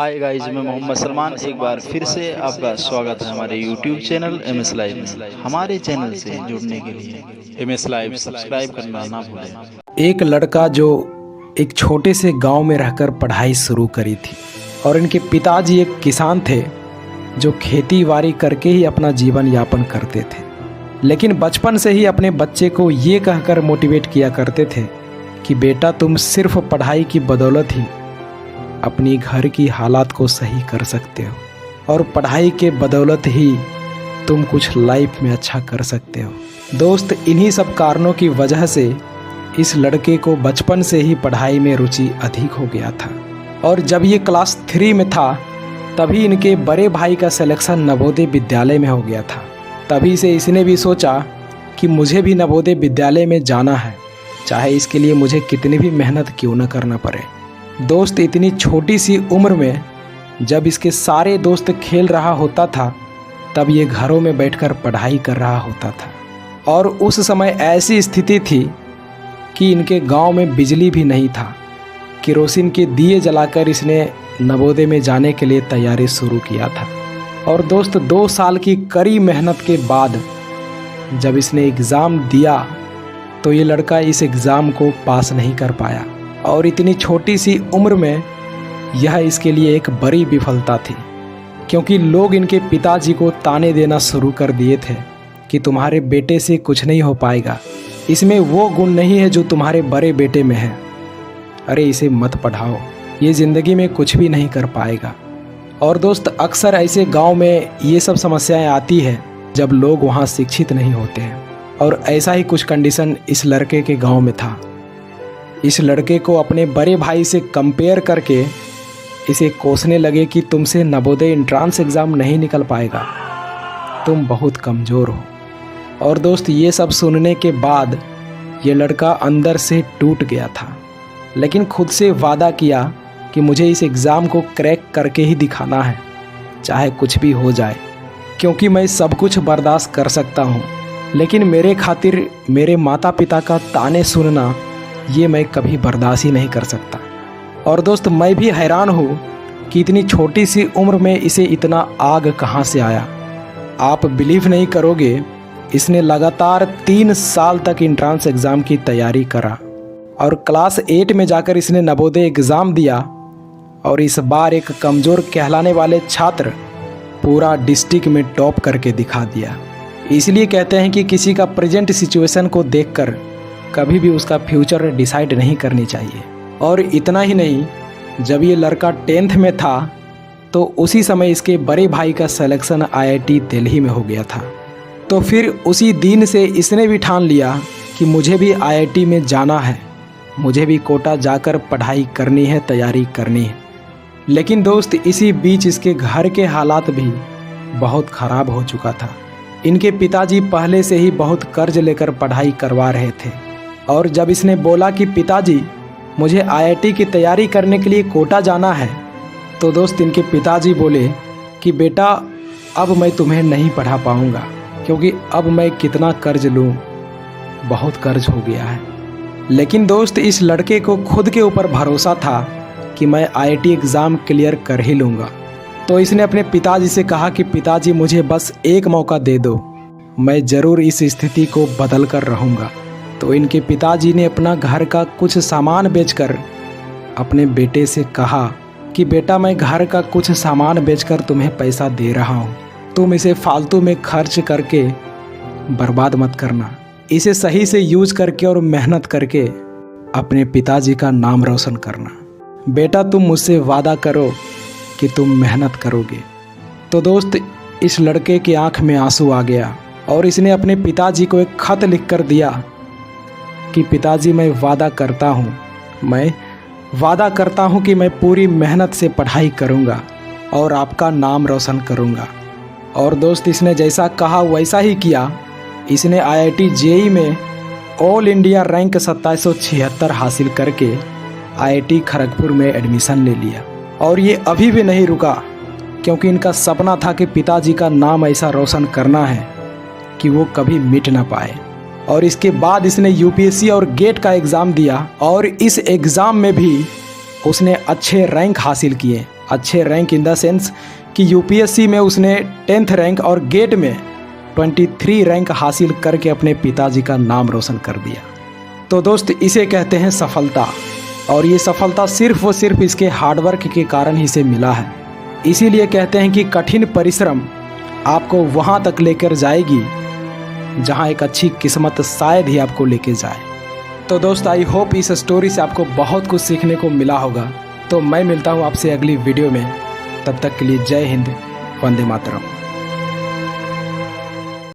Hi guys, मैं मोहम्मद सलमान एक बार फिर से आपका स्वागत है हमारे यूट्यूब चैनल MS लाइव में। हमारे चैनल से जुड़ने के लिए MS लाइव सब्सक्राइब करना ना भूलें। एक लड़का जो एक छोटे से गांव में रहकर पढ़ाई शुरू करी थी और इनके पिताजी एक किसान थे जो खेती बाड़ी करके ही अपना जीवन यापन करते थे, लेकिन बचपन से ही अपने बच्चे को ये कहकर मोटिवेट किया करते थे कि बेटा तुम सिर्फ पढ़ाई की बदौलत ही अपनी घर की हालात को सही कर सकते हो और पढ़ाई के बदौलत ही तुम कुछ लाइफ में अच्छा कर सकते हो। दोस्त, इन्हीं सब कारणों की वजह से इस लड़के को बचपन से ही पढ़ाई में रुचि अधिक हो गया था और जब ये क्लास 3 में था तभी इनके बड़े भाई का सिलेक्शन नवोदय विद्यालय में हो गया था। तभी से इसने भी सोचा कि मुझे भी नवोदय विद्यालय में जाना है, चाहे इसके लिए मुझे कितनी भी मेहनत क्यों न करना पड़े। दोस्त, इतनी छोटी सी उम्र में जब इसके सारे दोस्त खेल रहा होता था तब ये घरों में बैठकर पढ़ाई कर रहा होता था और उस समय ऐसी स्थिति थी कि इनके गांव में बिजली भी नहीं था। केरोसिन के दिए जलाकर इसने नवोदय में जाने के लिए तैयारी शुरू किया था और दोस्त 2 साल की कड़ी मेहनत के बाद जब इसने एग्ज़ाम दिया तो ये लड़का इस एग्ज़ाम को पास नहीं कर पाया और इतनी छोटी सी उम्र में यह इसके लिए एक बड़ी विफलता थी, क्योंकि लोग इनके पिताजी को ताने देना शुरू कर दिए थे कि तुम्हारे बेटे से कुछ नहीं हो पाएगा, इसमें वो गुण नहीं है जो तुम्हारे बड़े बेटे में है, अरे इसे मत पढ़ाओ, ये ज़िंदगी में कुछ भी नहीं कर पाएगा। और दोस्त, अक्सर ऐसे गांव में ये सब समस्याएं आती है जब लोग वहाँ शिक्षित नहीं होते हैं और ऐसा ही कुछ कंडीशन इस लड़के के गाँव में था। इस लड़के को अपने बड़े भाई से कंपेयर करके इसे कोसने लगे कि तुमसे नवोदय एंट्रेंस एग्ज़ाम नहीं निकल पाएगा, तुम बहुत कमज़ोर हो। और दोस्त, ये सब सुनने के बाद ये लड़का अंदर से टूट गया था, लेकिन खुद से वादा किया कि मुझे इस एग्ज़ाम को क्रैक करके ही दिखाना है, चाहे कुछ भी हो जाए, क्योंकि मैं सब कुछ बर्दाश्त कर सकता हूँ, लेकिन मेरे खातिर मेरे माता पिता का ताने सुनना ये मैं कभी बर्दाश्त ही नहीं कर सकता। और दोस्त, मैं भी हैरान हूँ कि इतनी छोटी सी उम्र में इसे इतना आग कहाँ से आया। आप बिलीव नहीं करोगे, इसने लगातार 3 साल तक एंट्रेंस एग्ज़ाम की तैयारी करा और क्लास 8 में जाकर इसने नवोदय एग्ज़ाम दिया और इस बार एक कमज़ोर कहलाने वाले छात्र पूरा डिस्ट्रिक्ट में टॉप करके दिखा दिया। इसलिए कहते हैं कि किसी का प्रेजेंट सिचुएशन को देखकर कभी भी उसका फ्यूचर डिसाइड नहीं करनी चाहिए। और इतना ही नहीं, जब ये लड़का 10th में था तो उसी समय इसके बड़े भाई का सिलेक्शन IIT दिल्ली में हो गया था। तो फिर उसी दिन से इसने भी ठान लिया कि मुझे भी IIT में जाना है, मुझे भी कोटा जाकर पढ़ाई करनी है, तैयारी करनी है। लेकिन दोस्त, इसी बीच इसके घर के हालात भी बहुत ख़राब हो चुका था। इनके पिताजी पहले से ही बहुत कर्ज लेकर पढ़ाई करवा रहे थे और जब इसने बोला कि पिताजी मुझे IIT की तैयारी करने के लिए कोटा जाना है, तो दोस्त इनके पिताजी बोले कि बेटा अब मैं तुम्हें नहीं पढ़ा पाऊँगा, क्योंकि अब मैं कितना कर्ज लूँ, बहुत कर्ज हो गया है। लेकिन दोस्त, इस लड़के को खुद के ऊपर भरोसा था कि मैं IIT एग्ज़ाम क्लियर कर ही लूँगा। तो इसने अपने पिताजी से कहा कि पिताजी मुझे बस एक मौका दे दो, मैं ज़रूर इस स्थिति को बदल कर रहूँगा। तो इनके पिताजी ने अपना घर का कुछ सामान बेचकर अपने बेटे से कहा कि बेटा मैं घर का कुछ सामान बेचकर तुम्हें पैसा दे रहा हूँ, तुम इसे फालतू में खर्च करके बर्बाद मत करना, इसे सही से यूज करके और मेहनत करके अपने पिताजी का नाम रोशन करना। बेटा तुम मुझसे वादा करो कि तुम मेहनत करोगे। तो दोस्त, इस लड़के की आंख में आंसू आ गया और इसने अपने पिताजी को एक खत लिख कर दिया कि पिताजी मैं वादा करता हूँ कि मैं पूरी मेहनत से पढ़ाई करूँगा और आपका नाम रोशन करूँगा। और दोस्त, इसने जैसा कहा वैसा ही किया। इसने IIT JEE में ऑल इंडिया रैंक 2776 हासिल करके IIT खड़गपुर में एडमिशन ले लिया और ये अभी भी नहीं रुका, क्योंकि इनका सपना था कि पिताजी का नाम ऐसा रोशन करना है कि वो कभी मिट ना पाए। और इसके बाद इसने UPSC और गेट का एग्ज़ाम दिया और इस एग्ज़ाम में भी उसने अच्छे रैंक हासिल किए अच्छे रैंक इन द सेंस कि यूपीएससी में उसने 10th रैंक और गेट में 23 रैंक हासिल करके अपने पिताजी का नाम रोशन कर दिया। तो दोस्त, इसे कहते हैं सफलता, और ये सफलता सिर्फ और सिर्फ इसके हार्डवर्क के कारण ही से मिला है। इसीलिए कहते हैं कि कठिन परिश्रम आपको वहाँ तक लेकर जाएगी जहाँ एक अच्छी किस्मत शायद ही आपको लेके जाए। तो दोस्त, आई होप इस स्टोरी से आपको बहुत कुछ सीखने को मिला होगा। तो मैं मिलता हूँ आपसे अगली वीडियो में, तब तक के लिए जय हिंद, वंदे मातरम।